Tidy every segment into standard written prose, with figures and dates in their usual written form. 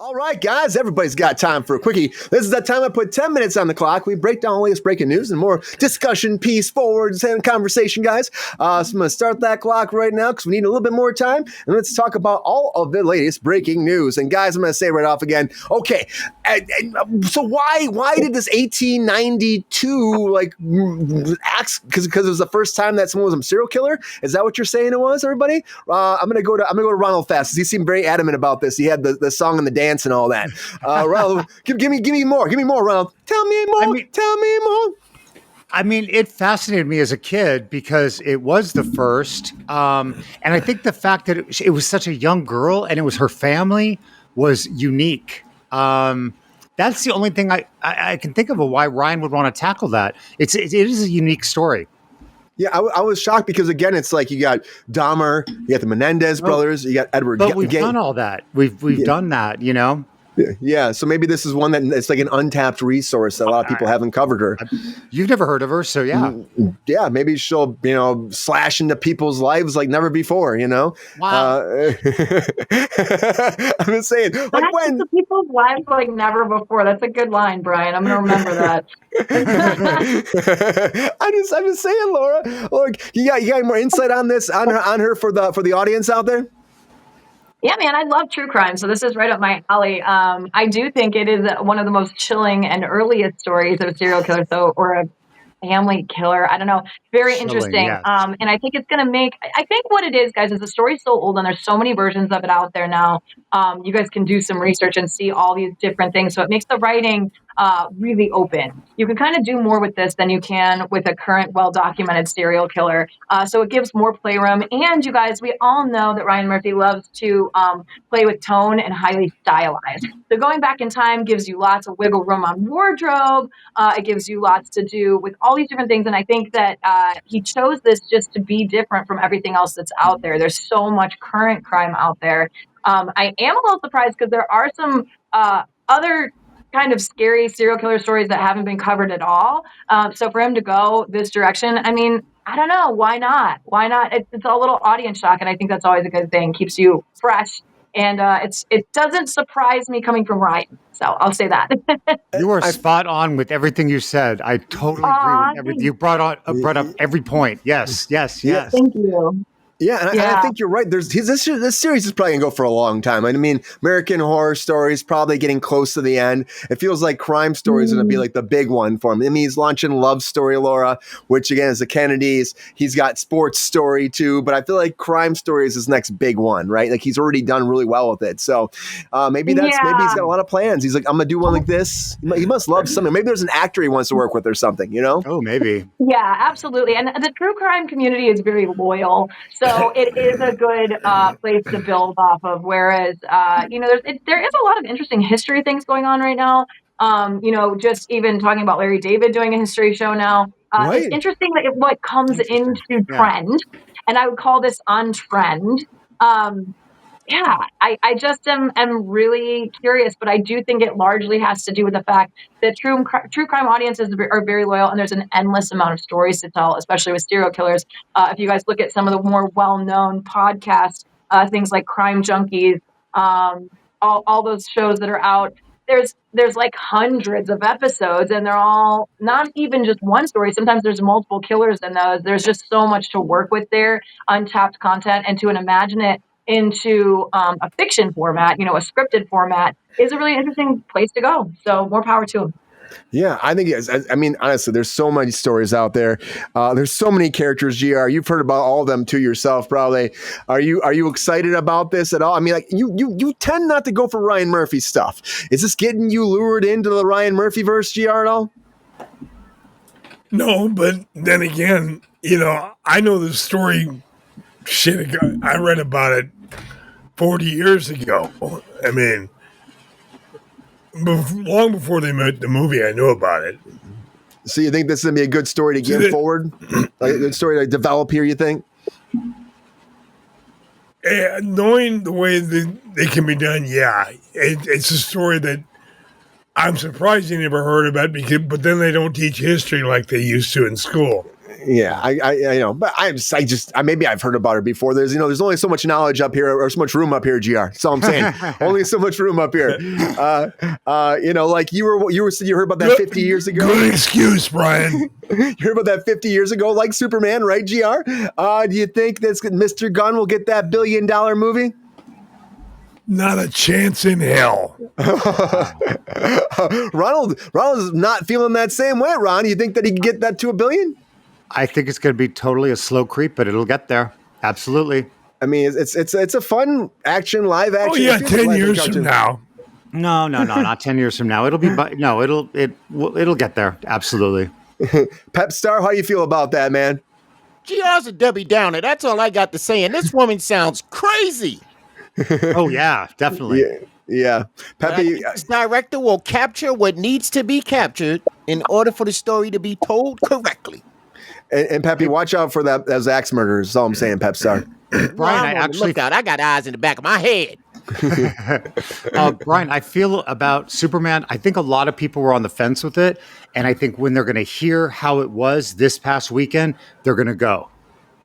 All right, guys, everybody's got time for a quickie. This is that time I put 10 minutes on the clock. We break down all latest breaking news and more discussion, peace, forwards, and conversation, guys. So I'm going to start that clock right now because we need a little bit more time. And let's talk about all of the latest breaking news. And guys, I'm going to say right off again, okay, so why did this 1892 axe? Because it was the first time that someone was a serial killer? Is that what you're saying it was, everybody? I'm gonna go to Ronald fast. He seemed very adamant about this. He had the song and the dance and all that. Ronald, give me more, Ronald. Tell me more. I mean, it fascinated me as a kid because it was the first, and I think the fact that it was such a young girl and it was her family was unique. That's the only thing I can think of why Ryan would want to tackle that. It is a unique story. Yeah, I was shocked because, again, it's like you got Dahmer, you got the Menendez brothers, you got Edward. But we've done all that. We've done that, you know? Yeah, so maybe this is one that it's like an untapped resource that a lot of people haven't covered her. You've never heard of her, so yeah. Yeah, maybe she'll, slash into people's lives like never before, Wow. I'm just saying. Like when into people's lives like never before. That's a good line, Brian. I'm going to remember that. I'm just saying, Laura. Look, you got more insight on this, on her for the audience out there? Yeah, man, I love true crime, so this is right up my alley. I do think it is one of the most chilling and earliest stories of a serial killer, or a family killer. I don't know. Very interesting. Yes. And I think it's going to I think what it is, guys, is the story's so old and there's so many versions of it out there now. You guys can do some research and see all these different things. So it makes the writing really open. You can kind of do more with this than you can with a current well-documented serial killer. So it gives more playroom. And you guys, we all know that Ryan Murphy loves to play with tone and highly stylized. So going back in time gives you lots of wiggle room on wardrobe. It gives you lots to do with all these different things. And I think that he chose this just to be different from everything else that's out there. There's so much current crime out there. I am a little surprised because there are some other kind of scary serial killer stories that haven't been covered at all. So for him to go this direction, I mean, I don't know. Why not? Why not? It's a little audience shock. And I think that's always a good thing. Keeps you fresh. And it doesn't surprise me coming from Ryan. So I'll say that. You are spot on with everything you said. I totally agree with everything. You brought up every point. Yes. Thank you. Yeah, and I think you're right. This series is probably going to go for a long time. I mean, American Horror Stories probably getting close to the end. It feels like Crime Story is going to be like the big one for him. I mean, he's launching Love Story, Laura, which again is the Kennedys. He's got Sports Story too, but I feel like Crime Story is his next big one, right? Like he's already done really well with it. So maybe he's got a lot of plans. He's like, I'm going to do one like this. He must love something. Maybe there's an actor he wants to work with or something, Oh, maybe. Yeah, absolutely. And the true crime community is very loyal. So it is a good place to build off of. Whereas, there is a lot of interesting history things going on right now. Just even talking about Larry David doing a history show now. Right. It's interesting that what comes into trend, and I would call this on trend. I just am really curious, but I do think it largely has to do with the fact that true crime audiences are very loyal, and there's an endless amount of stories to tell, especially with serial killers. If you guys look at some of the more well-known podcasts, things like Crime Junkies, all those shows that are out, there's like hundreds of episodes, and they're all not even just one story. Sometimes there's multiple killers in those. There's just so much to work with there, untapped content, and to imagine it into a fiction format, a scripted format, is a really interesting place to go. So more power to them. Yeah, I think it is. I mean, honestly, there's so many stories out there. There's so many characters, GR. You've heard about all of them too yourself, probably. Are you excited about this at all? I mean, like you tend not to go for Ryan Murphy stuff. Is this getting you lured into the Ryan Murphy verse, GR, at all? No, but then again, I know the story. Shit, I read about it 40 years ago. I mean, long before they made the movie, I knew about it. So you think this is going to be a good story to give forward? Like a good story to develop here, you think? Knowing the way that they can be done, yeah. It's a story that I'm surprised you never heard about, but then they don't teach history like they used to in school. Yeah, I know, but maybe I've heard about her before. There's only so much knowledge up here, or so much room up here, GR. So I'm saying, only so much room up here. Like you heard about that 50 years ago. Good excuse, Brian. You heard about that 50 years ago, like Superman, right, GR? Do you think that Mr. Gunn will get that $1 billion movie? Not a chance in hell. Ronald's not feeling that same way. Ron, you think that he can get that to $1 billion? I think it's going to be totally a slow creep, but it'll get there. Absolutely. I mean, it's a fun live action. Oh yeah, 10 years from now. No, not 10 years from now. It'll get there. Absolutely. Pep Star, how do you feel about that, man? GR's a Debbie Downer. That's all I got to say. And this woman sounds crazy. Oh yeah, definitely. Yeah. Pepe, this director will capture what needs to be captured in order for the story to be told correctly. And Pepe, watch out for those axe murders. That's all I'm saying, Pep Star. Brian, I got eyes in the back of my head. Brian, I feel about Superman, I think a lot of people were on the fence with it. And I think when they're going to hear how it was this past weekend, they're going to go.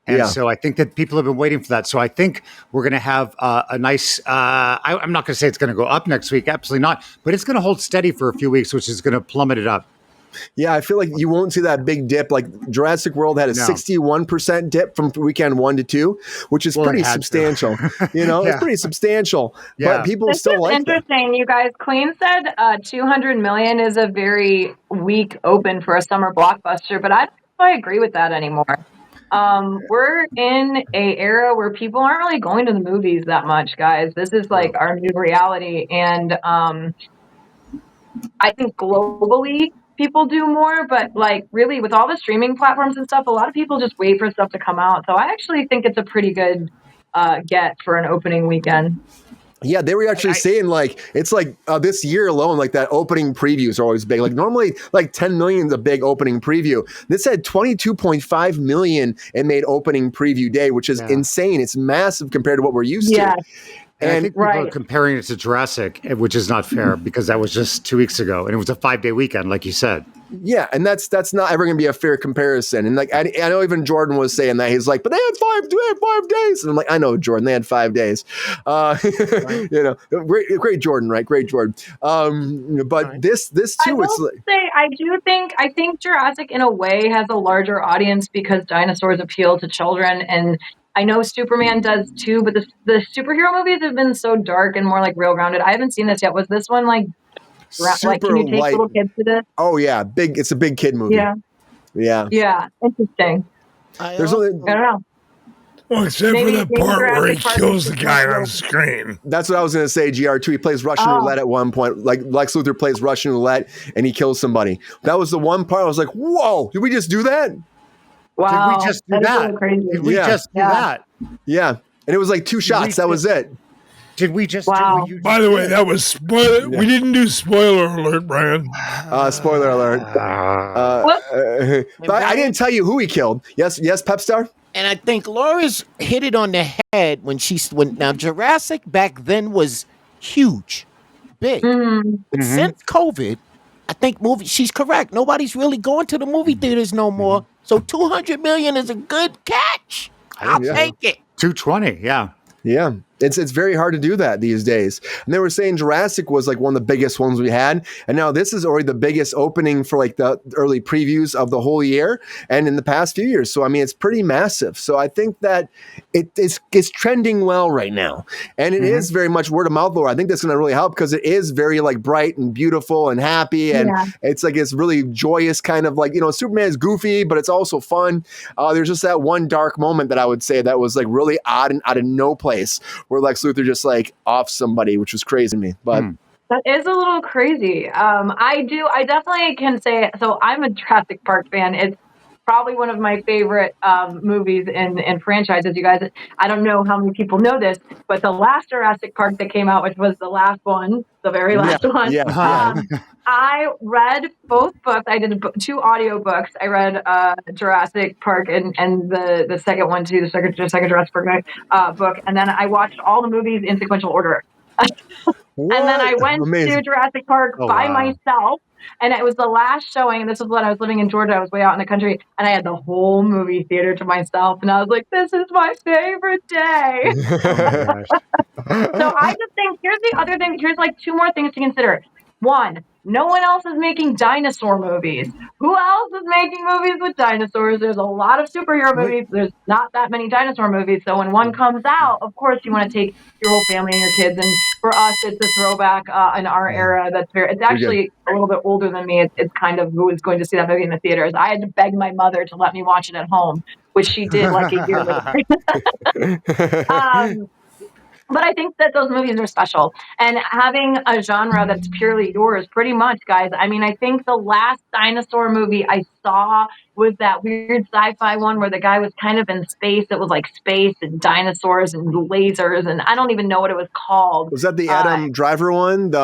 And so I think that people have been waiting for that. So I think we're going to have a nice, I'm not going to say it's going to go up next week. Absolutely not. But it's going to hold steady for a few weeks, which is going to plummet it up. Yeah, I feel like you won't see that big dip. Like Jurassic World had a 61% dip from weekend 1 to 2, which is pretty substantial. It's pretty substantial. Yeah. But people still like it. It's interesting, you guys. Queen said $200 million is a very weak open for a summer blockbuster, but I don't know if I agree with that anymore. We're in a era where people aren't really going to the movies that much, guys. This is like our new reality, and I think globally people do more, but like really with all the streaming platforms and stuff, a lot of people just wait for stuff to come out. So I actually think it's a pretty good get for an opening weekend. Yeah, they were actually saying it's this year alone, like that opening previews are always big. Like normally like 10 million is a big opening preview. This had 22.5 million and made opening preview day, which is insane. It's massive compared to what we're used to. And I think people are comparing it to Jurassic, which is not fair because that was just 2 weeks ago and it was a 5-day weekend, like you said. Yeah, and that's not ever going to be a fair comparison. And like I know even Jordan was saying that. He's like, but they had 5 days. And I'm like, I know, Jordan, they had 5 days. Great Jordan, right? Great Jordan. But this too, I think Jurassic in a way has a larger audience because dinosaurs appeal to children, and I know Superman does too, but the superhero movies have been so dark and more like real grounded. I haven't seen this yet. Was this one like can you take little kids to this? Oh yeah, it's a big kid movie. Yeah. Interesting. I don't know. Well, except for the part where he kills the guy on screen. That's what I was going to say, GR2. He plays Russian roulette at one point. Like Lex Luthor plays Russian roulette and he kills somebody. That was the one part I was like, whoa, did we just do that? Wow. Did we just do that? Did we just do that? Yeah. And it was like 2 shots. That was it. Did we just do By the way, that was spoiler. We didn't do spoiler alert, Brian. Spoiler alert. But I didn't tell you who he killed. Yes, Pep Star? And I think Laura's hit it on the head when Jurassic back then was huge, big. But since COVID, I think she's correct. Nobody's really going to the movie theaters no more. So 200 million is a good catch. I'll take it. 220, yeah. Yeah. It's very hard to do that these days. And they were saying Jurassic was like one of the biggest ones we had. And now this is already the biggest opening for like the early previews of the whole year and in the past few years. So, I mean, it's pretty massive. So I think that it's trending well right now. And it is very much word of mouth, Laura. I think that's going to really help because it is very like bright and beautiful and happy. And it's like it's really joyous kind of like, Superman is goofy, but it's also fun. There's just that one dark moment that I would say that was like really odd and out of no place where Lex Luthor just like off somebody, which was crazy to me. But that is a little crazy. I definitely can say, so I'm a Jurassic Park fan. It's probably one of my favorite movies in franchises. You guys, I don't know how many people know this, but the last Jurassic Park that came out, which was the last one, the very last one. I read both books. I did 2 audiobooks. I read Jurassic Park and the second one too, the second Jurassic Park book. And then I watched all the movies in sequential order. What? And then I went to Amazing. Jurassic Park by myself. And it was the last showing. And this was when I was living in Georgia. I was way out in the country. And I had the whole movie theater to myself. And I was like, this is my favorite day. Oh my gosh. So I just think, here's the other thing. Here's like two more things to consider. One, no one else is making dinosaur movies. Who else is making movies with dinosaurs? There's a lot of superhero movies. There's not that many dinosaur movies. So when one comes out, of course you want to take your whole family and your kids. And for us, it's a throwback in our era. It's actually a little bit older than me. It's kind of who is going to see that movie in the theaters. I had to beg my mother to let me watch it at home, which she did like a year later. But I think that those movies are special. And having a genre that's purely yours, pretty much, guys. I mean, I think the last dinosaur movie I saw was that weird sci-fi one where the guy was kind of in space. It was like space and dinosaurs and lasers, and I don't even know what it was called. Was that the Adam Driver one? The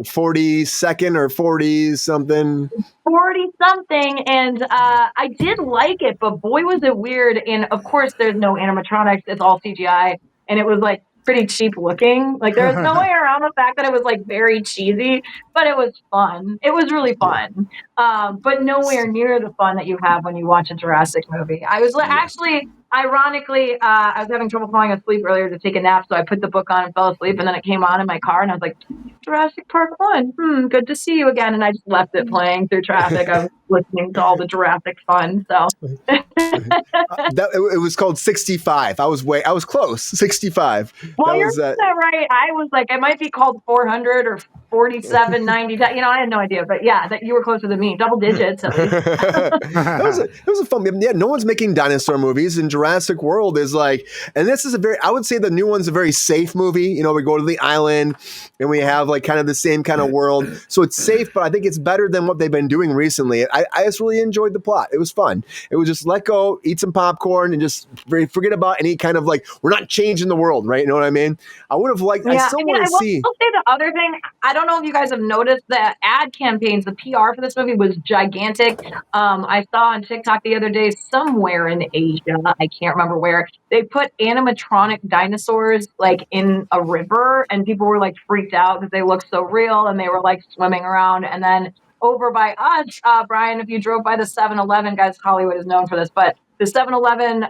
42nd or 40 something? 40 something, and I did like it, but boy was it weird. And of course there's no animatronics, it's all CGI. And it was like pretty cheap looking. Like there was no way around the fact that it was like very cheesy, but it was fun. It was really fun. But nowhere near the fun that you have when you watch a Jurassic movie. I was actually, ironically, I was having trouble falling asleep earlier to take a nap, so I put the book on and fell asleep, and then it came on in my car, and I was like, Jurassic Park 1, good to see you again. And I just left it playing through traffic. I was listening to all the Jurassic fun. So it was called 65. I was close. 65. Well, you're right. I was like, it might be called 400 or 4790. I had no idea, but yeah, that you were closer than me. Double digits at least. It was a fun. Yeah, no one's making dinosaur movies, and Jurassic World is like, and this is I would say the new one's a very safe movie. We go to the island and we have like kind of the same kind of world. So it's safe, but I think it's better than what they've been doing recently. I just really enjoyed the plot. It was fun. It was just let go, eat some popcorn, and just forget about any kind of like, we're not changing the world, right? You know what I mean? I would have liked, I still want to see. I'll say the other thing, I don't know if you guys have noticed that ad campaigns, the PR for this movie was gigantic. I saw on TikTok the other day, somewhere in Asia, I can't remember where, they put animatronic dinosaurs like in a river, and people were like freaked out because they looked so real, and they were like swimming around. And then over by us, Brian, if you drove by the 7-Eleven, guys, Hollywood is known for this, but the 7-Eleven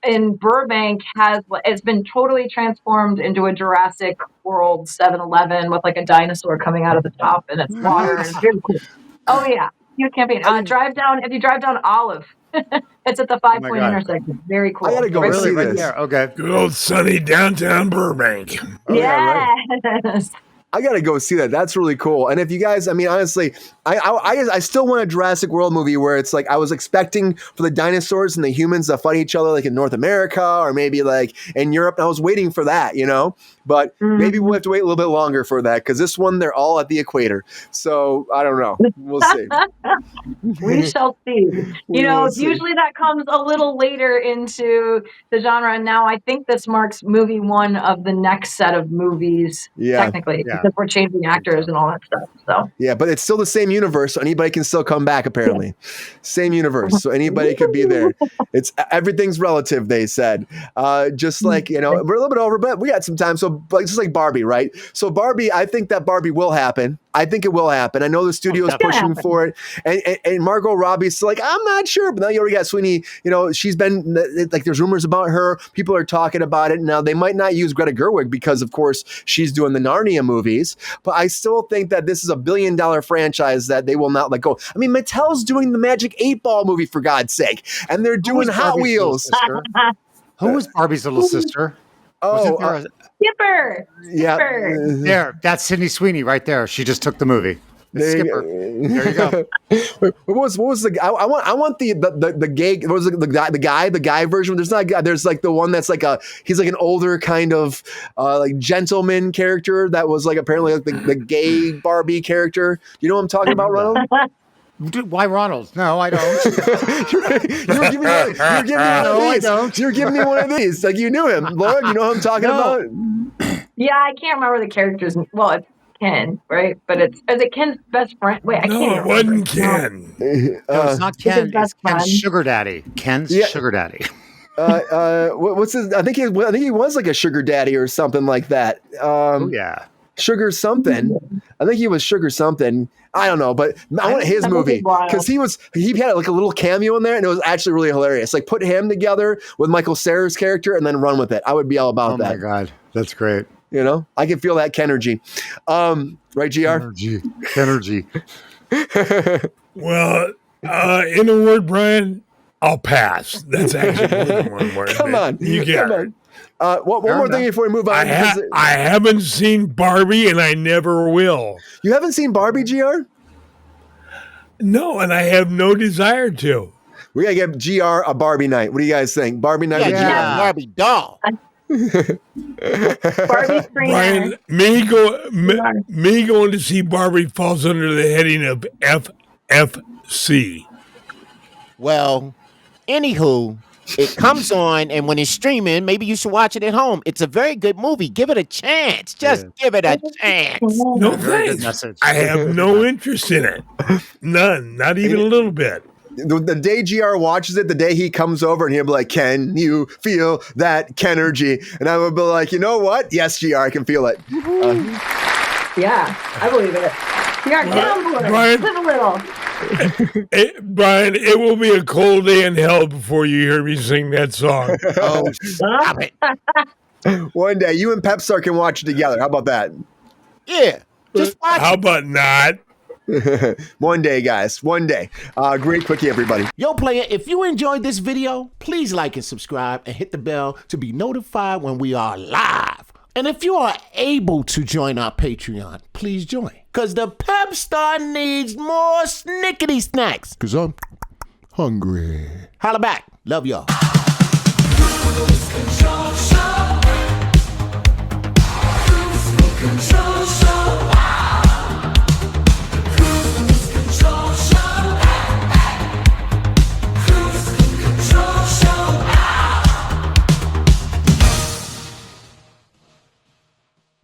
in Burbank it's been totally transformed into a Jurassic World 7-Eleven with like a dinosaur coming out of the top, and it's water. And it's really cool. Oh yeah, huge campaign. If you drive down Olive, it's at the 5-point intersection. Very cool. I gotta go see this. There. Okay. Good old sunny downtown Burbank. Yes. I gotta go see that. That's really cool. And if you guys, I mean, honestly, I still want a Jurassic World movie where it's like I was expecting for the dinosaurs and the humans to fight each other like in North America or maybe like in Europe. And I was waiting for that, But maybe we'll have to wait a little bit longer for that because this one they're all at the equator. So I don't know. We'll see. We shall see. Usually that comes a little later into the genre, and now I think this marks movie one of the next set of movies. Technically. Yeah. Because we're changing actors and all that stuff. So yeah, but it's still the same universe, so anybody can still come back. Apparently, same universe, so anybody could be there. It's everything's relative, they said. Just like we're a little bit over, but we got some time. So just like Barbie, right? So Barbie, I think that Barbie will happen. I think it will happen. I know the studio is pushing for it, and Margot Robbie's still like, I'm not sure. But now you already got Sweeney. She's been like, there's rumors about her. People are talking about it now. They might not use Greta Gerwig because, of course, she's doing the Narnia movies. But I still think that this is a $1 billion franchise that they will not let go. I mean, Mattel's doing the Magic 8 Ball movie for God's sake, and they're doing Hot Wheels. Who was Barbie's little sister? Oh. Skipper. Yeah. There, that's Sydney Sweeney right there. She just took the movie. Skipper. There you go. What was the? I want the gay. What was the guy version? There's not a guy. There's like the one that's like he's like an older kind of like gentleman character that was like apparently like the gay Barbie character. You know what I'm talking about, Ronald? Why Ronald? No, I don't. You're giving me one of these. Like you knew him, Laura. You know what I'm talking about? Yeah, I can't remember the characters. Well, it's Ken, right? But is it Ken's best friend? Wait, I can't. It wasn't Ken. No, it's not Ken. It's Ken's sugar daddy. Sugar daddy. What's his? I think he was like a sugar daddy or something like that. Oh yeah. Sugar something. I think he was Sugar something. I don't know, but I want his movie because he had like a little cameo in there, and it was actually really hilarious. Like put him together with Michael Cera's character, and then run with it. I would be all about that. Oh my god, that's great. You know, I can feel that Kenergy. Right, Gr? Energy. Well, in a word, Brian, I'll pass. That's actually more than one word. Come on, you get it. One more thing before we move on. I haven't seen Barbie, and I never will. You haven't seen Barbie, Gr? No, and I have no desire to. We gotta get Gr a Barbie night. What do you guys think? Barbie night. Yeah, Barbie doll. Barbie screener. Brian, me going to see Barbie falls under the heading of FFC. Well, anywho, it comes on, and when it's streaming, maybe you should watch it at home. It's a very good movie. Give it a chance. Just give it a chance. No thanks. I have no interest in it. None. Not even a little bit. The day GR watches it, the day he comes over and he'll be like, "Can you feel that Kenergy?" And I would be like, "You know what? Yes, GR, I can feel it." Yeah, I believe it. GR, get on board. Brian, Live a little. Brian, it will be a cold day in hell before you hear me sing that song. Oh, stop it. One day, you and Pepstar can watch it together. How about that? Yeah, just watch How it. about not? One day, guys. One day. Great quickie, everybody. Yo, player, if you enjoyed this video, please like and subscribe and hit the bell to be notified when we are live. And if you are able to join our Patreon, please join. Because the Pep Star needs more snickety snacks. Because I'm hungry. Holla back. Love y'all. Control show.